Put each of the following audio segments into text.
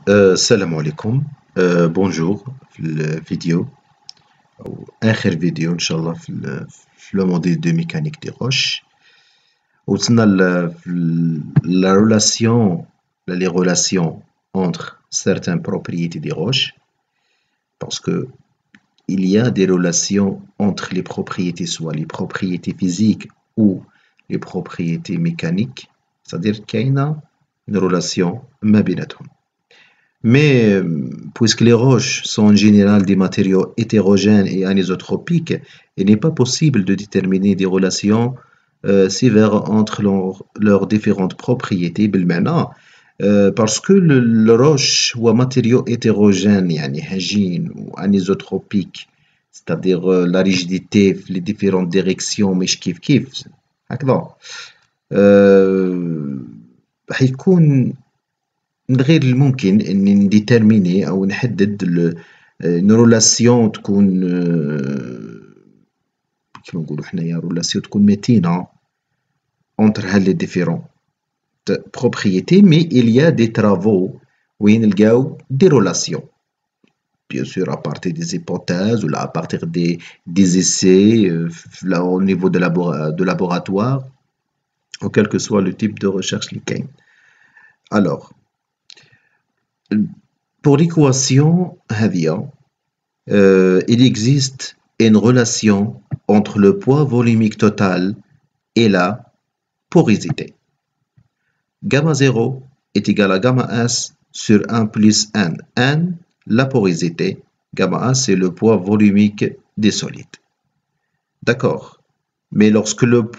السلام عليكم. بونجور في الفيديو أو آخر فيديو إن شاء الله في لو موديل دو ميكانيك دي روش. وصلنا la relation, les relations entre certaines propriétés des roches, parce que il y a des relations entre les propriétés, soit les propriétés physiques ou les propriétés mécaniques, c'est-à-dire qu'il y a une relation ما بيناتهم. Mais puisque les roches sont en général des matériaux hétérogènes et anisotropiques, il n'est pas possible de déterminer des relations sévères entre leurs différentes propriétés بالمعنى parce que le roche ou un matériau hétérogène يعني هجين ou anisotropique, c'est-à-dire la rigidité في les différentes directions مش كيف هكذا حيكون من غير الممكن اني نديترميني او نحدد اون رولاسيون تكون كيما نقولوا حنايا رولاسيون تكون متينة entre هاد لي ديفيرون propriétés, mais il y a des travaux وين نلقاو دي رولاسيون bien sûr à partir des hypothèses ou à partir des essais au niveau de laboratoire ou quel que soit le type de recherche اللي كاين. Alors pour l'équation هذيا il existe une relation entre le poids volumique total et la porosité. Gamma 0 est égal à gamma S sur 1 plus N. N, la porosité. Gamma S, c'est le poids volumique des solides. D'accord. Mais lorsque le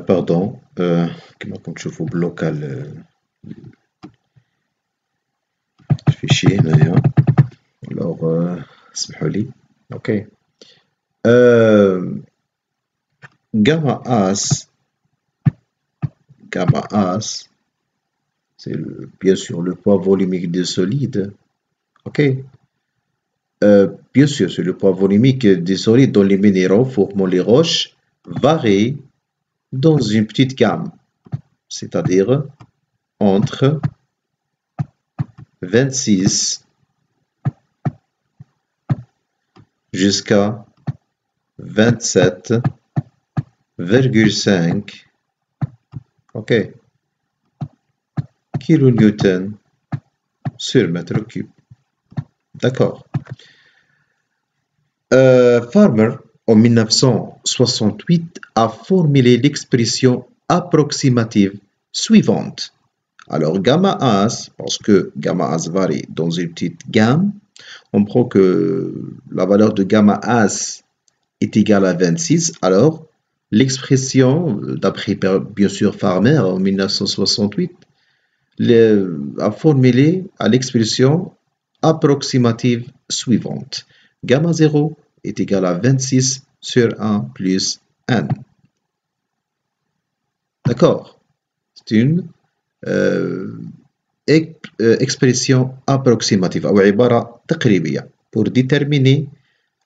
pardon, كما كنتم تشوفوا بلوكا الفيشي هنايا. alors اسمحوا لي. اوكي. gamma as, c'est bien sûr le poids volumique des solides. Ok. Bien sûr, c'est le poids volumique des solides dont les minéraux formant les roches varient dans une petite gamme, c'est-à-dire entre 26 jusqu'à 27,5 ok, kilonewton sur mètre cube. D'accord. Farmer, en 1968, a formulé l'expression approximative suivante. Alors, gamma as, parce que gamma as varie dans une petite gamme, on prend que la valeur de gamma as est égale à 26. Alors, l'expression, d'après bien sûr Farmer en 1968, a formulé à l'expression approximative suivante. Gamma 0 est égal à 26 sur 1 plus N. D'accord. C'est une expression approximative أو عبارة تقريبية pour déterminer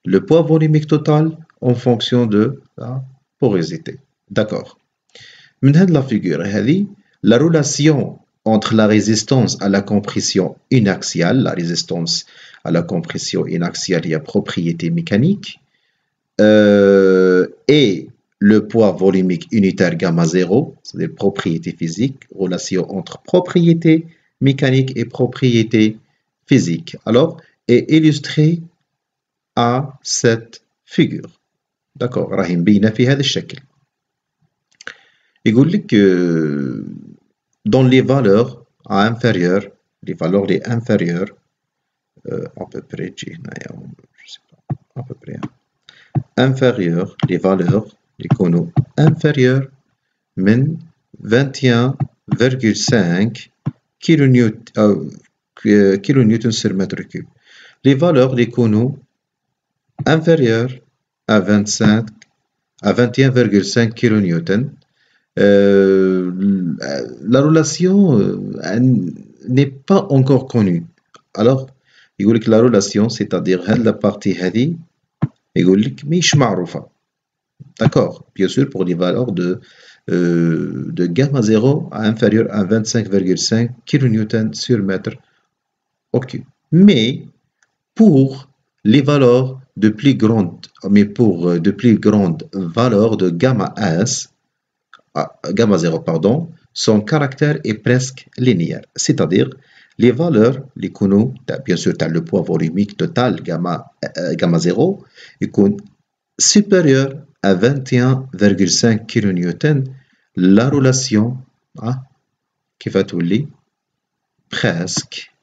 le poids volumique total en fonction de la porosité. D'accord. من هاد la figure هذه la relation entre la résistance à la compression inaxiale, la résistance à la compression inaxiale, il y a propriété mécanique, et le poids volumique unitaire gamma 0, c'est-à-dire propriété physique, relation entre propriété mécanique et propriété physique. Alors, est illustré à cette figure. D'accord, راهي مبينة في هذا الشكل. يقول لك dans les valeurs inférieures, les valeurs les inférieures, à peu près, je sais pas, à peu près, inférieures, les valeurs, les conus inférieures, من 21,5 kilonewton sur mètre cube. Les valeurs, les conus inférieures à 21,5 kilonewton. La relation n'est pas encore connue. Alors, il dit que la relation, c'est-à-dire la partie هذه, يقول لك مش معروفة. D'accord, bien sûr pour les valeurs de gamma 0 inférieur à 25,5 kN sur mètre cube. Mais pour les valeurs de plus grandes, valeurs de gamma S, gamma 0, pardon, son caractère est presque linéaire. C'est-à-dire, les valeurs, les conus, bien sûr, tu as le poids volumique total gamma 0, est supérieur à 21,5 kN. La relation qui va être presque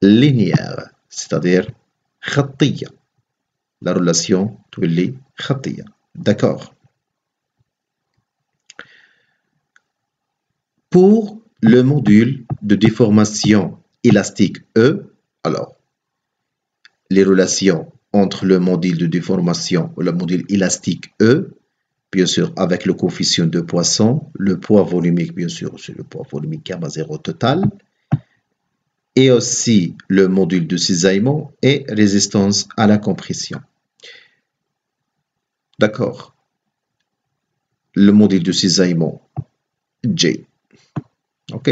linéaire, c'est-à-dire خطية. La relation تولي خطية. D'accord. Pour le module de déformation élastique E, alors, les relations entre le module de déformation ou le module élastique E, bien sûr, avec le coefficient de Poisson, le poids volumique, bien sûr, c'est le poids volumique gamma 0 total, et aussi le module de cisaillement et résistance à la compression. D'accord. Le module de cisaillement J, ok,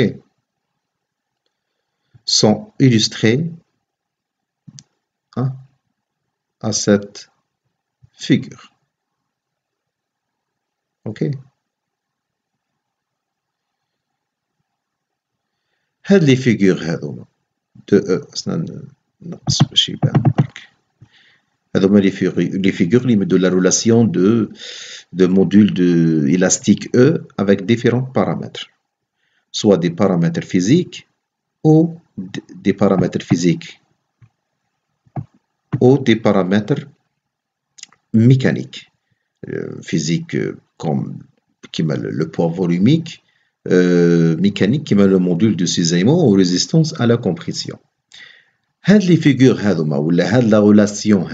sont illustrés à cette figure. Ok. هاد les figures هذوما de E نقص باش يبان برك. هذوما les figures de la relation de module de élastique E avec différents paramètres, soit des paramètres physiques ou des paramètres physiques ou des paramètres mécaniques. Physique comme le poids volumique, mécanique qui met le module de cisaillement ou résistance à la compression. Les figures ou la relation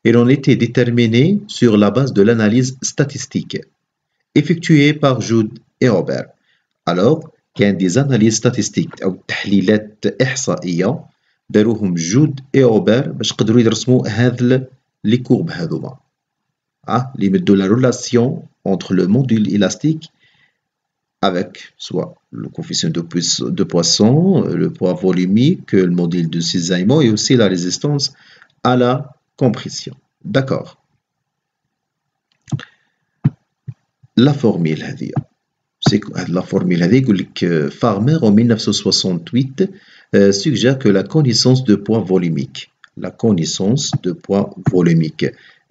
elles ont été déterminées sur la base de l'analyse statistique effectuée par Joud et Aubert. Alors, il y a des analyses statistiques ou تحليلات إحصائية داروهم جود et Aubert باش قدروا يرسموا هاد les courbes هذوما. Les de la relation entre le module élastique avec soit le coefficient de Poisson, le poids volumique, le module de cisaillement et aussi la résistance à la compression. D'accord. La formule c'est la formule que Farmer en 1968 suggère que la connaissance de poids volumique,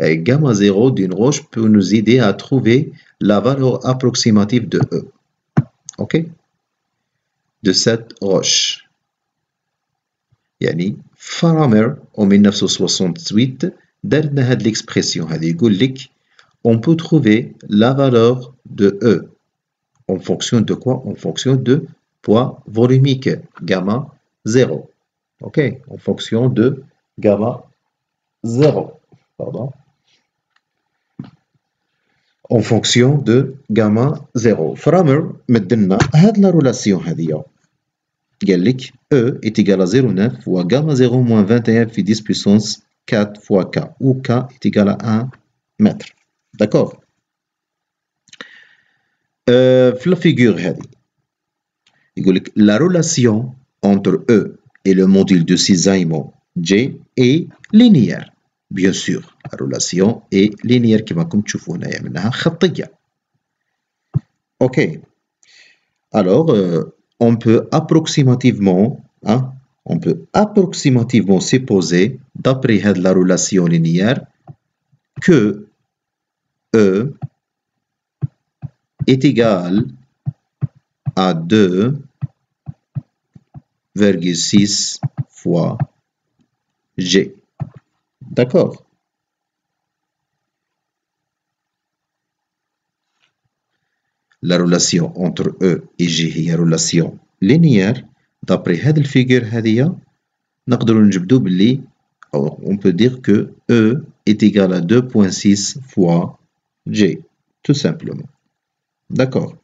gamma 0 d'une roche peut nous aider à trouver la valeur approximative de E. Ok, de cette roche. Yani, Farmer en 1968 donne l'expression on peut trouver la valeur de E en fonction de quoi? En fonction de poids volumique gamma 0. Ok, en fonction de gamma 0. Pardon. En fonction de gamma 0. Farmer مدلنا هاد la relation هذه قال لك E est égal à 0,9 fois gamma 0 moins 21 في 10 puissance 4 fois K où K est égal à 1 mètre. D'accord. في la figure هذه يقول لك la relation entre E et le module de cisaillement J est linéaire. Bien sûr, la relation est linéaire كما راكم تشوفوا هنايا منها خطية. Ok. Alors, on peut approximativement supposer, d'après la relation linéaire, que E est égal à 2,6 fois G. D'accord? La relation entre E et G هي relation linéaire. D'après هذه الفيجر هذه نقدر نجبدو باللي on peut dire que E est égal à 2,6 fois G. Tout simplement. D'accord?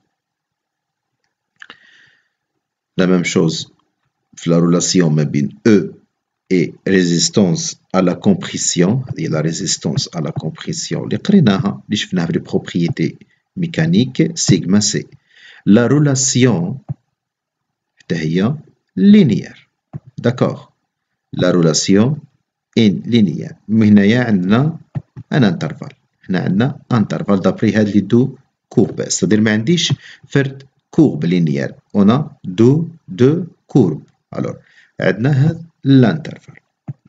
La même chose la relation ما بين E et résistance à la compression. هذه la résistance à la compression اللي قريناها اللي شفناها في les propriétés mécaniques sigma C. La relation هي linéaire. D'accord? La relation est linéaire. Mais هنايا عندنا un intervalle. هنا عندنا intervalle d'après هاد les deux courbes. C'est-à-dire ما عنديش فرد courbe linéaire. On a deux courbes. Alors عندنا هاد l'intervalle.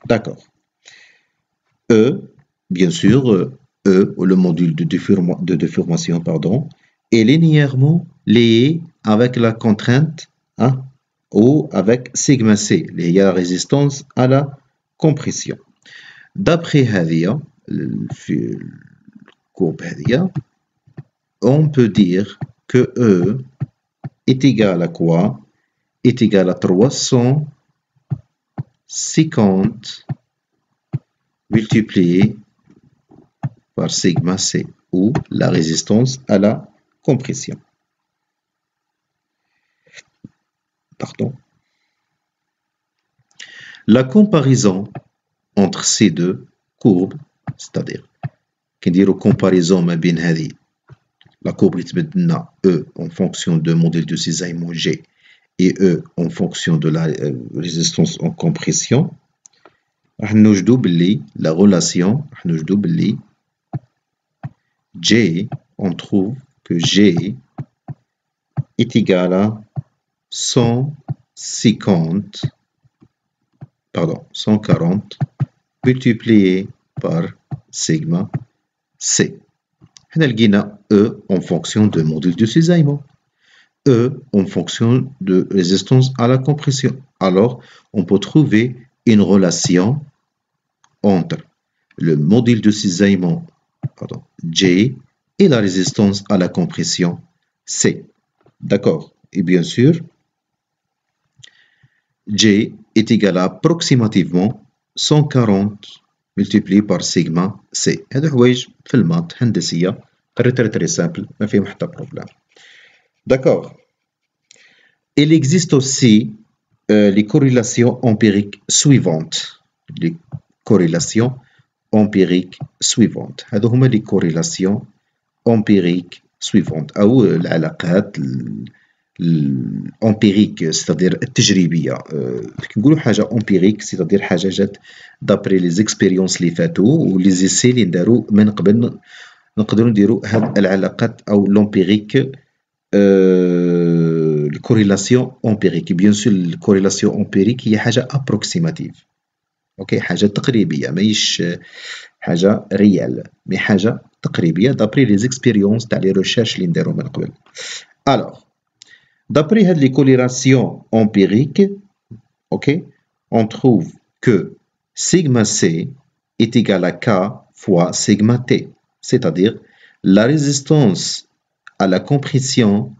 D'accord. E, bien sûr, E, ou le module de déformation, pardon, est linéairement lié avec la contrainte ou avec sigma C, il y a la résistance à la compression. D'après Hadia, le courbe Hadia, on peut dire que E est égal à quoi? Est égal à 350 multiplié par sigma C, ou la résistance à la compression. Pardon. La comparaison entre ces deux courbes, c'est-à-dire qu'on dit comparaison ma bien هذه la courbe qui E en fonction de modèle de cisaillement G et E en fonction de la résistance en compression, nous doublons la relation, nous doublons G, on trouve que G est égal à 140 multiplié par sigma C. On a E en fonction de module de cisaillement. E en fonction de résistance à la compression. Alors, on peut trouver une relation entre le module de cisaillement J et la résistance à la compression C. D'accord? Et bien sûr, J est égal à approximativement 140 multiplié par sigma C. هذا حوايج في المات هندسية très simple ما فيهم حتى problème. D'accord. Il existe aussi les corrélations empiriques suivantes. Les corrélations empiriques suivantes. هذو هما les corrélations empiriques suivantes أو العلاقات الامبيريك c'est-à-dire التجريبيه كي نقولوا حاجه امبيريك c'est-à-dire حاجه جات دابري لي زيكسبيريونس اللي فاتوا ولي زيسي اللي داروا من قبل نقدروا نديروا هاد العلاقات او لامبيريك الكوريلاسيون امبيريك بيان سور الكوريلاسيون امبيريك هي حاجه ابروكسيماتيف اوكي حاجه تقريبيه ماهيش حاجه ريال مي حاجه تقريبيه دابري لي زيكسبيريونس تاع لي ريشيرش اللي نديروا من قبل alors d'après les corrélations empiriques, okay, on trouve que sigma C est égal à K fois sigma T. C'est-à-dire, la résistance à la compression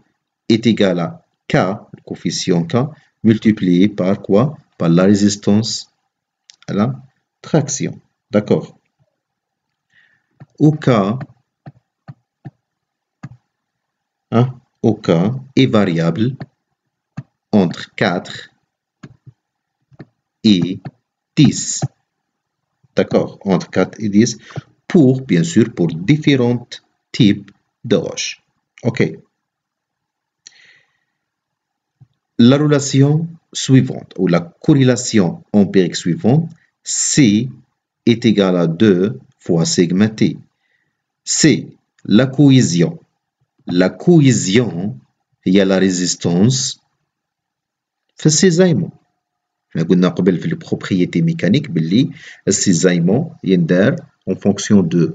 est égale à K, le coefficient K, multiplié par quoi? Par la résistance à la traction. D'accord? Où K, au K est variable entre 4 et 10. D'accord, entre 4 et 10 pour, bien sûr, pour différents types de roches. Ok. la relation suivante, ou la corrélation empirique suivante, C est égal à 2 fois sigma T. C'est la cohésion. La cohésion هي la résistance في السيزايمون. احنا قلنا قبل في البروبريتي ميكانيك باللي السيزايمون يندار en fonction de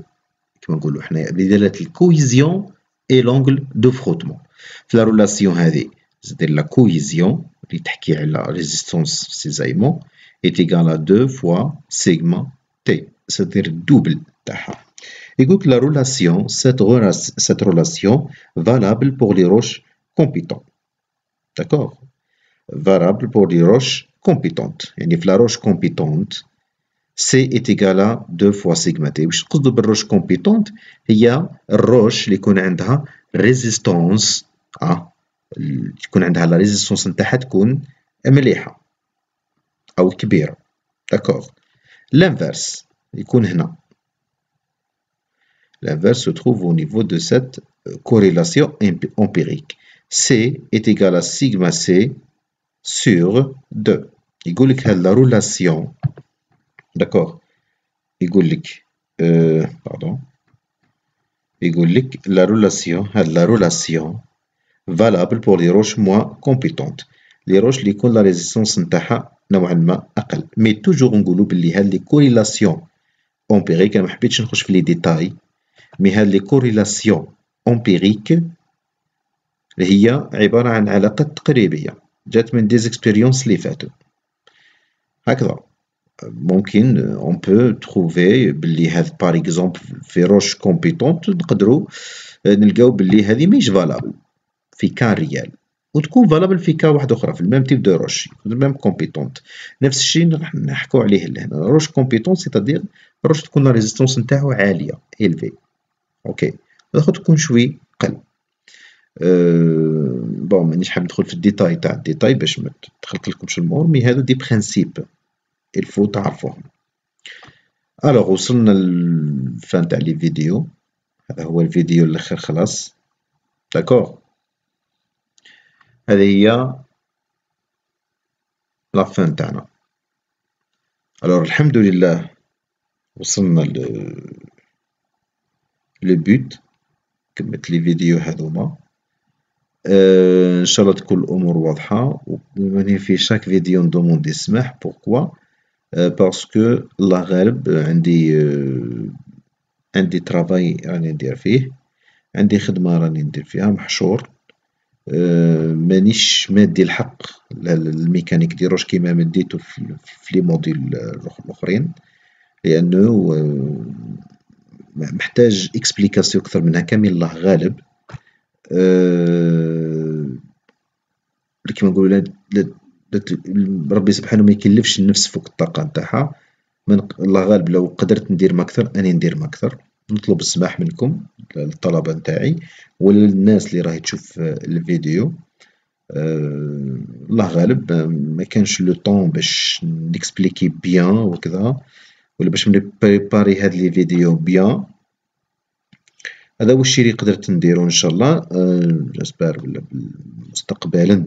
كما نقولوا حنا بدلالة الكوهيزيون et l'angle de frottement. في la relation هذه c'est-à-dire la cohésion اللي تحكي على résistance في السيزايمون est égal à 2 fois sigma T, c'est-à-dire double تاعها. يقول que la relation, cette relation valable pour les roches compétentes. D'accord? Valable pour les roches compétentes. يعني في la roche compétente C est égal à 2 fois sigma T. واش نقصدو بالروش compétente هي الروش اللي يكون عندها ريزيستونس يكون عندها لا ريزيستونس نتاعها تكون مليحة أو كبيرة. داكوغ. l'inverse يكون هنا. L'inverse se trouve au niveau de cette corrélation empirique. C est égal à sigma C sur 2. يقول لك هاد la relation. D'accord. يقول لك pardon. يقول لك la relation هاد la relation valable pour les roches moins compétentes. les roches اللي يكون la résistance نتاعها نوعا ما أقل. mais toujours نقولوا باللي هاد les corrélations empiriques. أنا ما حبيتش نخش في les détails. mais هاد لي كوريلاسيون امبيريك اللي هي عبارة عن علاقات تقريبية جات من ديزيكسبيريونس اللي فاتو. هكذا ممكن اون بو تروفي باللي هاد باغ اكزومبل في روش كومبيتونت نقدرو نلقاو باللي هادي ماهيش فالابل في كان ريال وتكون فالابل في كان واحدة أخرى في الميم تيب دو روش الميم كومبيتونت. نفس الشيء راح نحكو عليه لهنا. روش كومبيتونت سيتادير روش تكون لا ريزيستونس نتاعو عالية إلفي. اوكي هذا تكون شوي قل. بون مانيش حاب ندخل في الديتاي تاع الديتاي باش ما تخلطلكمش الامور مي هادو دي برينسيپ الفو تعرفوهم. الوغ وصلنا للفان تاع لي فيديو. هذا هو الفيديو الاخر خلاص. داكوغ هذه هي لا فان تاعنا. الوغ الحمد لله وصلنا لو بوت. كملت لي فيديو هذوما. ان شاء الله تكون الامور واضحه وماني في شاك فيديو ندوموندي السماح. بوركوا باسكو الله غالب عندي ترافاي راني ندير فيه عندي خدمه راني ندير فيها محشور. مانيش مادي الحق الميكانيك دي روش كيما مديتو في لي موديل الاخرين لانه محتاج اكسبليكاسيون اكثر من هكا. من الله غالب كيما نقولوا ربي سبحانه ما يكلفش النفس فوق الطاقه نتاعها. الله غالب لو قدرت ندير ما اكثر اني ندير ما اكثر. نطلب السماح منكم الطلبه نتاعي وللناس اللي راهي تشوف الفيديو. الله غالب ما كانش لو طون باش نكسبليكي بيان وكذا ولا باش نبريباري هاد لي فيديو بيان. هذا هو الشيء اللي قدرت نديرو ان شاء الله. جاسبر ولا مستقبلا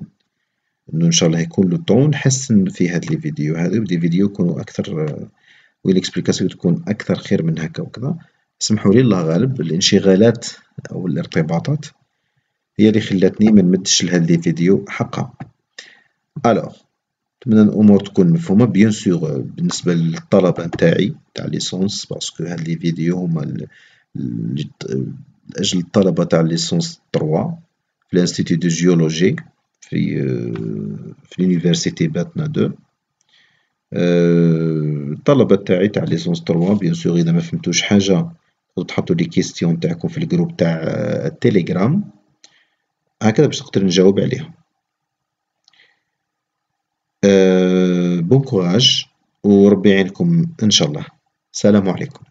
انه ان شاء الله يكون لو طون نحسن في هاد لي فيديو هذو ودي فيديو يكونوا اكثر والاكسبليكاسيون تكون اكثر خير من هكا وكذا. اسمحوا لي الله غالب الانشغالات او الارتباطات هي اللي خلاتني ما نمدش لهاد لي فيديو حقها. الوغ نتمنى الامور تكون مفهومه. بيان سور بالنسبه للطلبه نتاعي تاع ليسونس باسكو هاد لي فيديو هما لاجل الطلبه تاع ليسونس 3 في الانستيتو دو جيولوجي في لونيفرسيتي باتنا 2. الطلبه تاعي تاع ليسونس 3 بيان سور اذا ما فهمتوش حاجه تحطوا لي كيستيون تاعكم في الجروب تاع التليجرام هكذا باش نقدر نجاوب عليهم. بون كوراج وربي يعينكم ان شاء الله. السلام عليكم.